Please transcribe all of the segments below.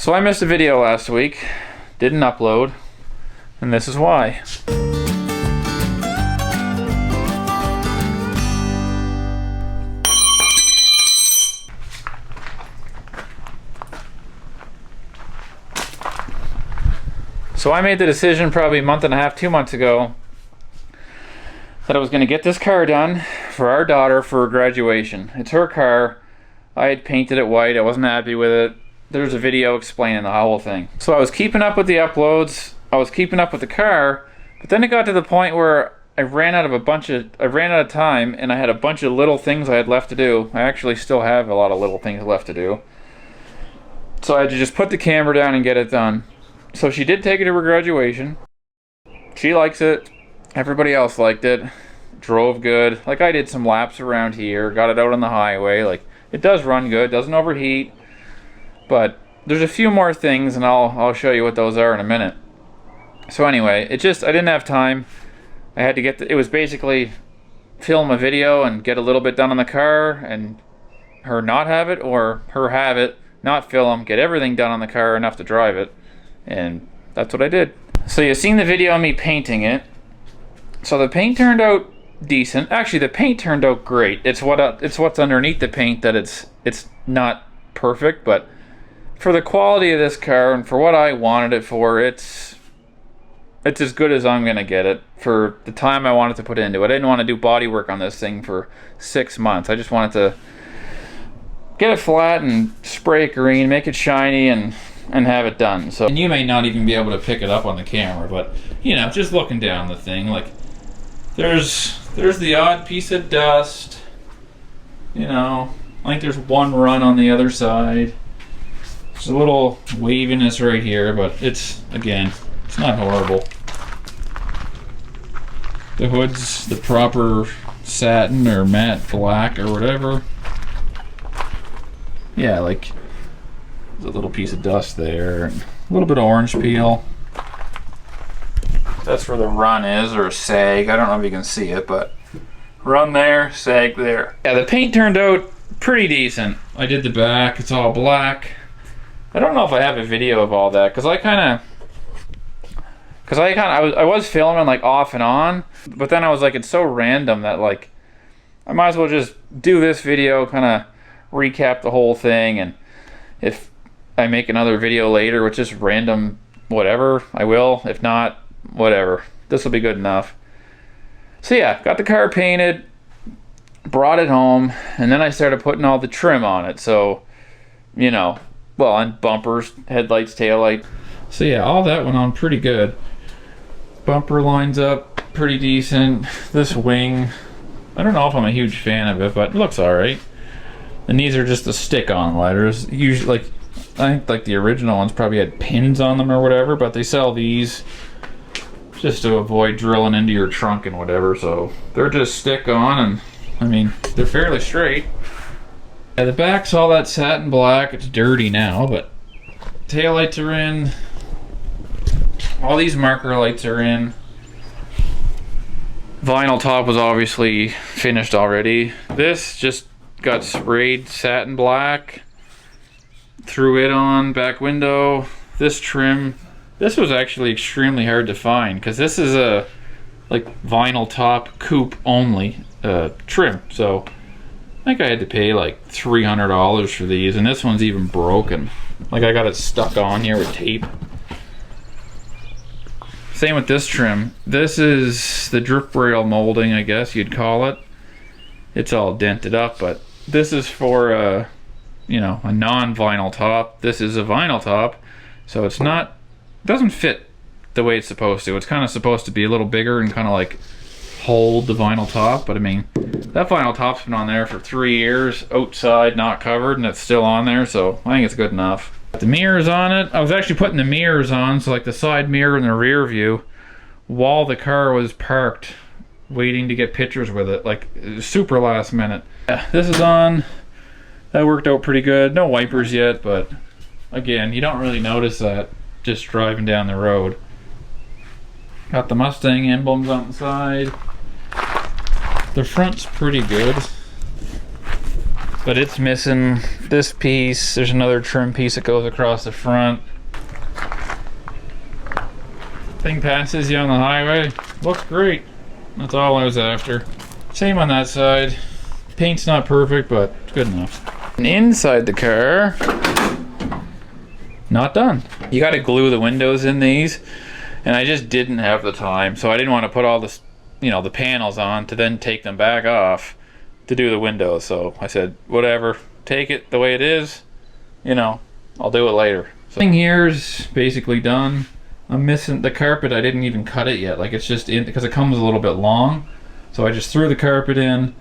So I missed a video last week, didn't upload, and this is why. So I made the decision probably a month and a half, 2 months ago, that I was going to get this car done for our daughter for graduation. It's her car. I had painted it white. I wasn't happy with it. There's a video explaining the whole thing. So I was keeping up with the uploads. I was keeping up with the car, but then it got to the point where I ran out of time, and I had a bunch of little things I had left to do. I actually still have a lot of little things left to do. So I had to just put the camera down and get it done. So she did take it to her graduation. She likes it. Everybody else liked it. Drove good. Like, I did some laps around here. Got it out on the highway. Like, it does run good. Doesn't overheat. But there's a few more things, and I'll show you what those are in a minute. So anyway, I didn't have time. I had to it was basically film a video and get a little bit done on the car, and her not have it, or her have it, not film, get everything done on the car, enough to drive it. And that's what I did. So you've seen the video of me painting it. So the paint turned out decent. Actually, the paint turned out great. It's what's underneath the paint that it's not perfect, but for the quality of this car and for what I wanted it for, it's as good as I'm gonna get it for the time I wanted to put into it. I didn't want to do body work on this thing for 6 months. I just wanted to get it flat and spray it green, make it shiny, and have it done. So, and you may not even be able to pick it up on the camera, but you know, just looking down the thing, like there's the odd piece of dust. You know, I think there's one run on the other side. There's a little waviness right here, but it's not horrible. The hood's the proper satin or matte black or whatever. Yeah, like there's a little piece of dust there, and a little bit of orange peel. That's where the run is, or a sag. I don't know if you can see it, but run there, sag there. Yeah, the paint turned out pretty decent. I did the back, it's all black. I don't know if I have a video of all that, because I was filming like off and on, but then I was like, it's so random that like I might as well just do this video, kind of recap the whole thing, and if I make another video later with just random whatever, I will. If not, whatever. This will be good enough. So yeah, got the car painted, brought it home, and then I started putting all the trim on it. So, you know, well, and bumpers, headlights, taillight. So yeah, all that went on pretty good. Bumper lines up pretty decent. This wing, I don't know if I'm a huge fan of it, but it looks alright. And these are just the stick-on lighters. Usually, like, I think like the original ones probably had pins on them or whatever, but they sell these just to avoid drilling into your trunk and whatever. So they're just stick-on, and I mean, they're fairly straight. Yeah, the back's all that satin black. It's dirty now, but taillights are in. All these marker lights are in. Vinyl top was obviously finished already. This just got sprayed satin black. Threw it on, back window. This trim, this was actually extremely hard to find, because this is a like vinyl top coupe only trim. So I think I had to pay like $300 for these, and this one's even broken. Like, I got it stuck on here with tape. Same with this trim. This is the drip rail molding, I guess you'd call it. It's all dented up, but this is for you know, a non-vinyl top. This is a vinyl top, so it doesn't fit the way it's supposed to. It's kind of supposed to be a little bigger and kind of like hold the vinyl top, but I mean, that vinyl top's been on there for 3 years, outside, not covered, and it's still on there, so I think it's good enough. The mirrors on it, I was actually putting the mirrors on, so like the side mirror and the rear view, while the car was parked, waiting to get pictures with it, like super last minute. Yeah, this is on. That worked out pretty good. No wipers yet, but again, you don't really notice that just driving down the road. Got the Mustang emblems on the side. The front's pretty good. but it's missing this piece. There's another trim piece that goes across the front. Thing passes you on the highway. Looks great. That's all I was after. Same on that side. Paint's not perfect, but it's good enough. And inside the car, not done. You got to glue the windows in these, and I just didn't have the time, so I didn't want to put all this, you know, the panels on to then take them back off to do the windows. So I said, whatever, take it the way it is, you know, I'll do it later. So thing here's basically done. I'm missing the carpet. I didn't even cut it yet. Like, it's just in because it comes a little bit long, so I just threw the carpet in,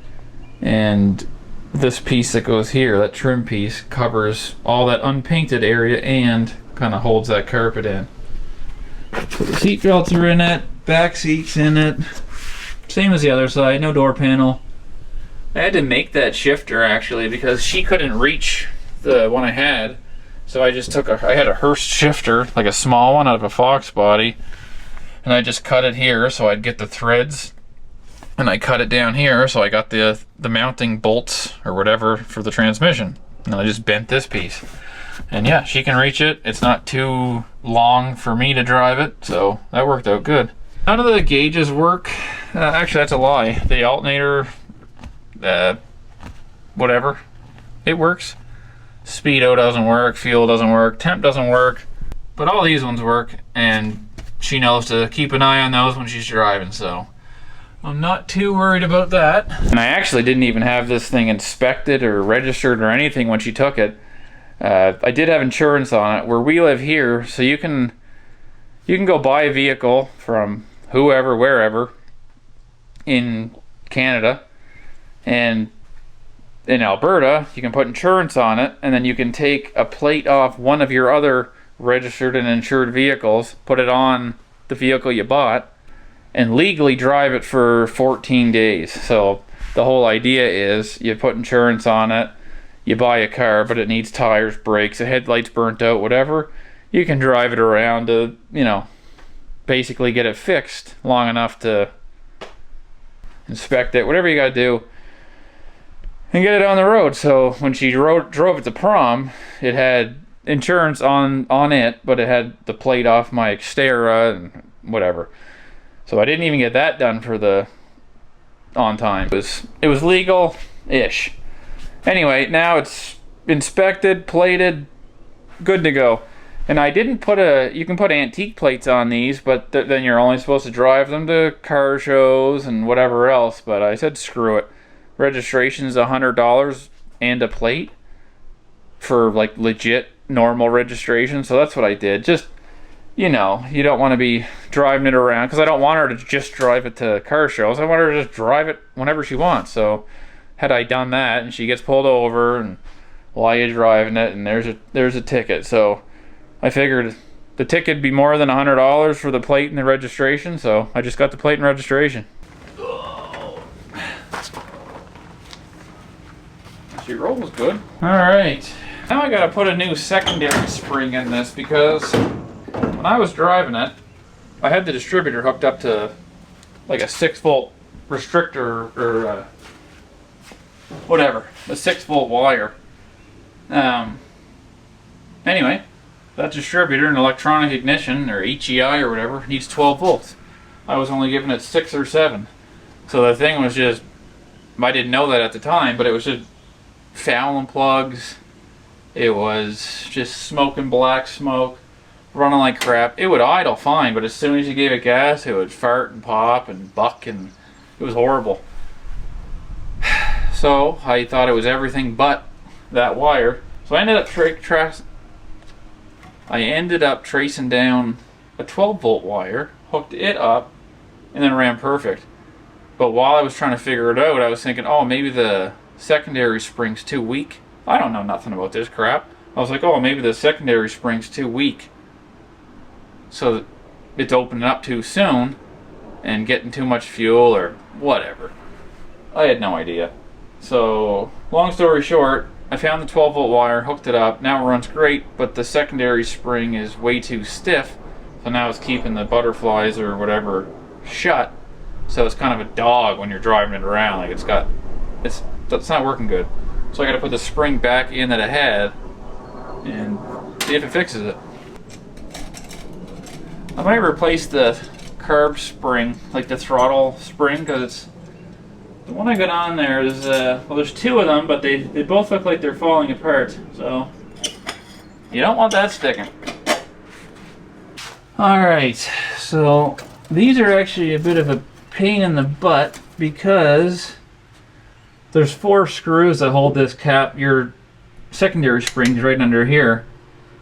and this piece that goes here, that trim piece, covers all that unpainted area and kind of holds that carpet in. So the seat belts are in it, back seats in it, same as the other side, no door panel. I had to make that shifter actually because she couldn't reach the one I had, so I just took I had a Hurst shifter, like a small one out of a Fox body, and I just cut it here so I'd get the threads, and I cut it down here so I got the mounting bolts or whatever for the transmission, and I just bent this piece. And yeah, she can reach it. It's not too long for me to drive it, so that worked out good. None of the gauges work. Actually, that's a lie. The alternator, whatever, it works. Speedo doesn't work, fuel doesn't work, temp doesn't work, but all these ones work, and she knows to keep an eye on those when she's driving, so I'm not too worried about that. And I actually didn't even have this thing inspected or registered or anything when she took it. I did have insurance on it. Where we live here, so you can go buy a vehicle from whoever, wherever in Canada, and in Alberta you can put insurance on it, and then you can take a plate off one of your other registered and insured vehicles, put it on the vehicle you bought, and legally drive it for 14 days. So the whole idea is you put insurance on it, you buy a car, but it needs tires, brakes, the headlights burnt out, whatever. You can drive it around to, you know, basically get it fixed long enough to inspect it, whatever you gotta do, and get it on the road. So when she drove it to prom, it had insurance on it, but it had the plate off my Xterra and whatever. So I didn't even get that done for the on time. It was legal-ish. Anyway, now it's inspected, plated, good to go. And I didn't put you can put antique plates on these, but then you're only supposed to drive them to car shows and whatever else. But I said screw it. Registration's $100 and a plate for like legit normal registration. So that's what I did. Just, you know, you don't want to be driving it around, because I don't want her to just drive it to car shows. I want her to just drive it whenever she wants. So had I done that and she gets pulled over, and why are you driving it, and there's a ticket. So I figured the ticket would be more than $100 for the plate and the registration, so I just got the plate and registration. She rolls good. Alright, now I gotta put a new secondary spring in this, because when I was driving it, I had the distributor hooked up to like a 6-volt restrictor, or whatever, a 6-volt wire. Anyway, that distributor, an electronic ignition, or HEI or whatever, needs 12 volts. I was only giving it 6 or 7. So the thing was just, I didn't know that at the time, but it was just fouling plugs. It was just smoking black smoke, running like crap. It would idle fine, but as soon as you gave it gas, it would fart and pop and buck, and it was horrible. So I thought it was everything but that wire. So I ended up tracing down a 12-volt wire, hooked it up, and then ran perfect. But while I was trying to figure it out, I was thinking, oh, maybe the secondary spring's too weak. I don't know nothing about this crap. I was like, oh, maybe the secondary spring's too weak, so it's opening up too soon and getting too much fuel or whatever. I had no idea. So, long story short, I found the 12-volt wire, hooked it up, now it runs great, but the secondary spring is way too stiff, so now it's keeping the butterflies or whatever shut, so it's kind of a dog when you're driving it around. Like it's not working good. So I gotta put the spring back in that it had and see if it fixes it. I might replace the carb spring, like the throttle spring, because it's the one I got on there is well, there's two of them, but they both look like they're falling apart. So you don't want that sticking. All right, so these are actually a bit of a pain in the butt because there's 4 screws that hold this cap. Your secondary spring's right under here,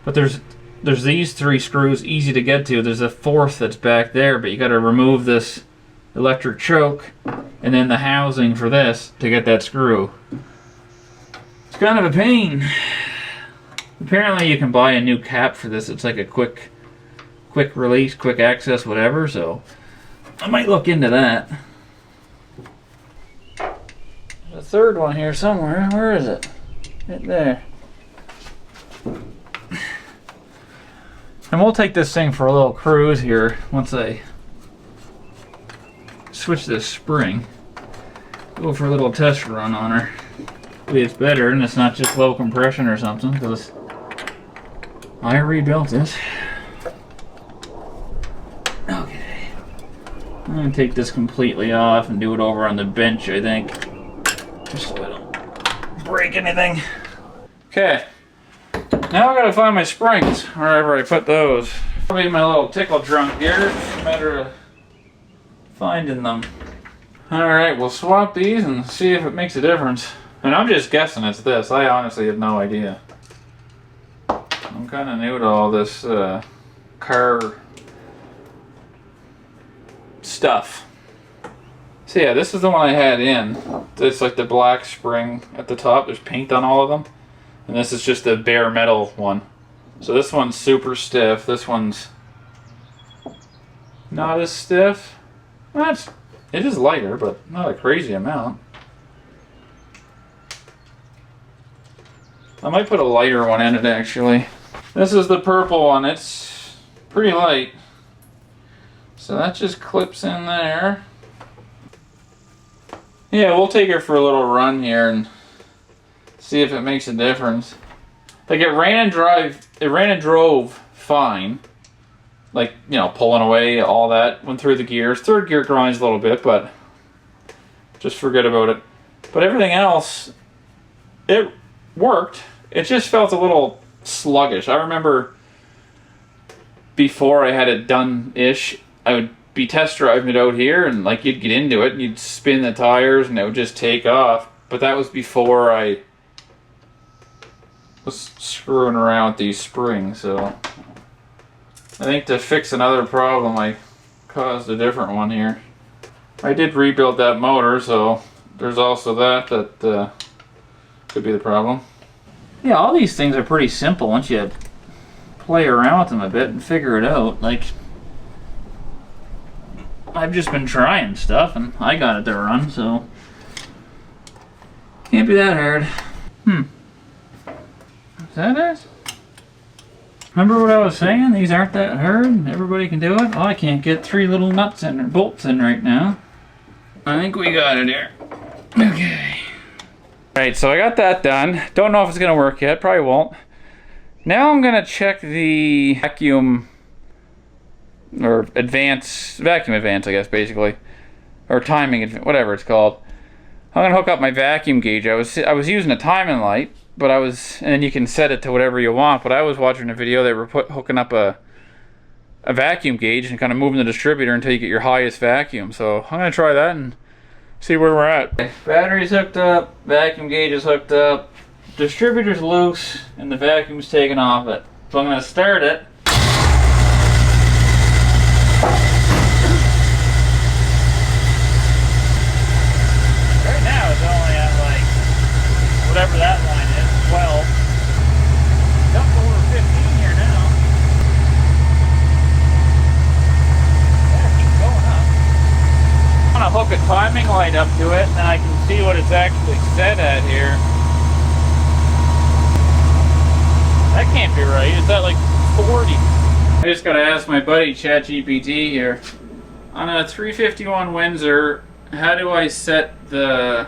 but there's these 3 screws easy to get to. There's a 4th that's back there, but you got to remove this electric choke and then the housing for this to get that screw. It's kind of a pain. Apparently you can buy a new cap for this. It's like a quick release, quick access, whatever, so I might look into that. There's a third one here somewhere. Where is it? Right there. And we'll take this thing for a little cruise here once I switch this spring. Go for a little test run on her. Hopefully it's better and it's not just low compression or something, because I rebuilt it. Okay. I'm going to take this completely off and do it over on the bench, I think. Just so I don't break anything. Okay. Now I gotta find my springs, wherever I put those. Probably my little tickle trunk here. It's a matter of finding them. Alright, we'll swap these and see if it makes a difference. And I'm just guessing it's this. I honestly have no idea. I'm kind of new to all this car stuff. So yeah, this is the one I had in. It's like the black spring at the top. There's paint on all of them. And this is just a bare metal one. So this one's super stiff. This one's not as stiff. Well, it is lighter, but not a crazy amount. I might put a lighter one in it, actually. This is the purple one. It's pretty light. So that just clips in there. Yeah, we'll take her for a little run here and see if it makes a difference. Like it ran and drove fine. Like, you know, pulling away, all that. Went through the gears. Third gear grinds a little bit, but just forget about it. But everything else, it worked. It just felt a little sluggish. I remember before I had it done-ish, I would be test driving it out here and like you'd get into it and you'd spin the tires and it would just take off. But that was before I was screwing around with these springs, so I think to fix another problem I caused a different one here. I did rebuild that motor, so there's also that could be the problem. Yeah, all these things are pretty simple once you play around with them a bit and figure it out. Like, I've just been trying stuff and I got it to run, so can't be that hard. Is that it? Remember what I was saying? These aren't that hard. Everybody can do it. Oh, I can't get 3 little nuts in or bolts in right now. I think we got it here. Okay. Alright, so I got that done. Don't know if it's going to work yet. Probably won't. Now I'm going to check the vacuum, or vacuum advance, I guess, basically. Or timing, whatever it's called. I'm going to hook up my vacuum gauge. I was using a timing light, but and then you can set it to whatever you want, but I was watching a video, they were hooking up a vacuum gauge and kind of moving the distributor until you get your highest vacuum. So I'm going to try that and see where we're at. Battery's hooked up, vacuum gauge is hooked up, distributor's loose, and the vacuum's taken off it. So I'm going to start it. Right now it's only at like, whatever that line is, 12. Up over 15 here now. Yeah, it keeps going up. I'm gonna hook a timing light up to it, and then I can see what it's actually set at here. That can't be right. It's at like 40. I just gotta ask my buddy ChatGPT here. On a 351 Windsor, how do I set the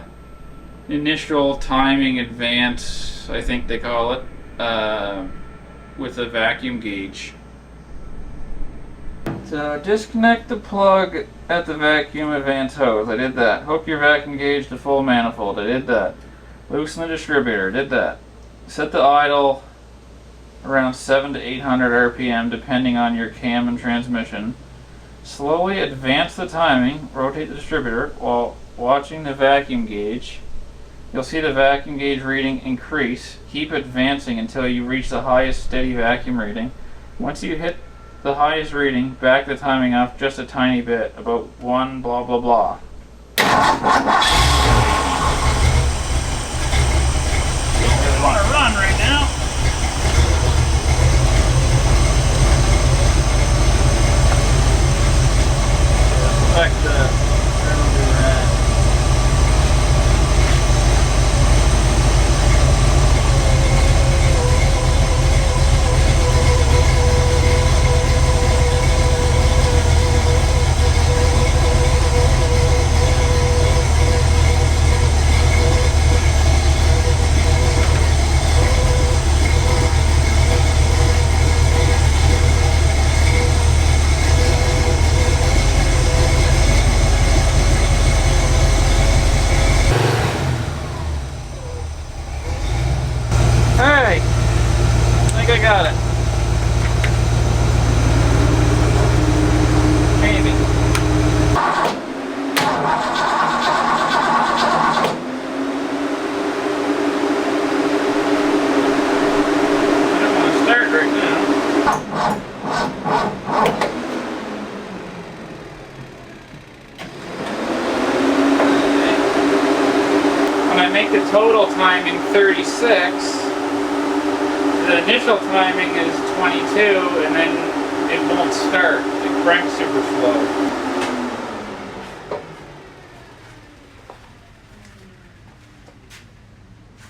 initial timing advance, I think they call it, with a vacuum gauge. So disconnect the plug at the vacuum advance hose. I did that. Hook your vacuum gauge to full manifold. I did that. Loosen the distributor. Did that. Set the idle around 700 to 800 RPM depending on your cam and transmission. Slowly advance the timing. Rotate the distributor while watching the vacuum gauge. You'll see the vacuum gauge reading increase. Keep advancing until you reach the highest steady vacuum reading. Once you hit the highest reading, back the timing up just a tiny bit, about 1 blah blah blah. Don't really want to run right now. Select the Hey, I think I got it. Maybe. I don't want to start right now. When I make the total timing 36, the initial timing is 22, and then it won't start. It cranks super slow.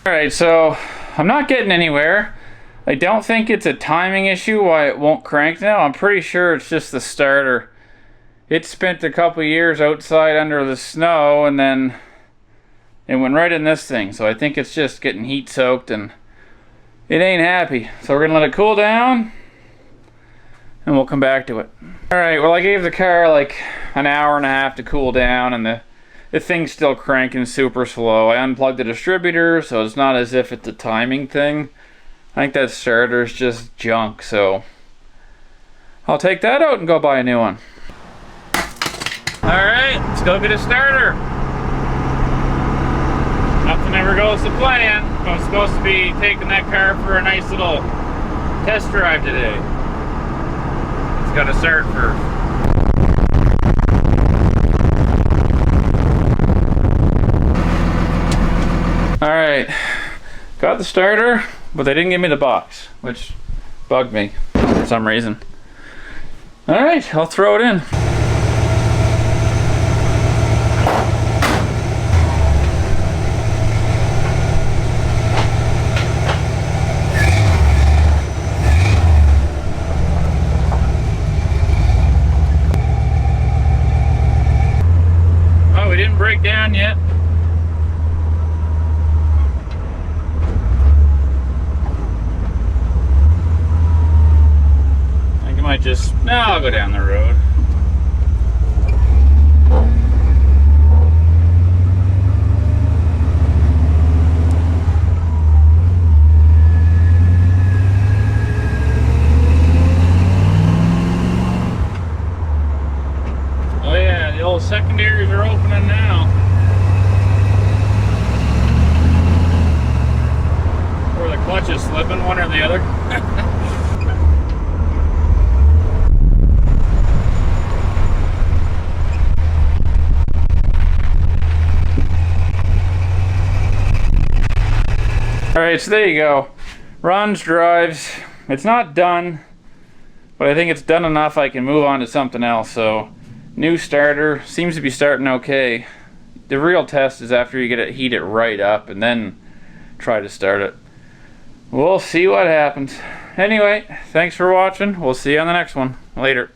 Alright, so I'm not getting anywhere. I don't think it's a timing issue why it won't crank now. I'm pretty sure it's just the starter. It spent a couple years outside under the snow, and then it went right in this thing. So I think it's just getting heat soaked and it ain't happy. So we're gonna let it cool down and we'll come back to it. Alright, well I gave the car like an hour and a half to cool down, and the thing's still cranking super slow. I unplugged the distributor, so it's not as if it's a timing thing. I think that starter's just junk, so I'll take that out and go buy a new one. Alright, let's go get a starter. Nothing ever goes to plan. I was supposed to be taking that car for a nice little test drive today. It's got to start first. Alright, got the starter, but they didn't give me the box, which bugged me for some reason. Alright, I'll throw it in. Break down yet. I think I might just, no, I'll go down the road. Oh yeah, the old secondaries are opening now. Or the clutch is slipping, one or the other. Alright, so there you go. Runs, drives. It's not done, but I think it's done enough I can move on to something else. So new starter, seems to be starting okay. The real test is after you get it, heat it right up and then try to start it. We'll see what happens. Anyway, thanks for watching. We'll see you on the next one. Later.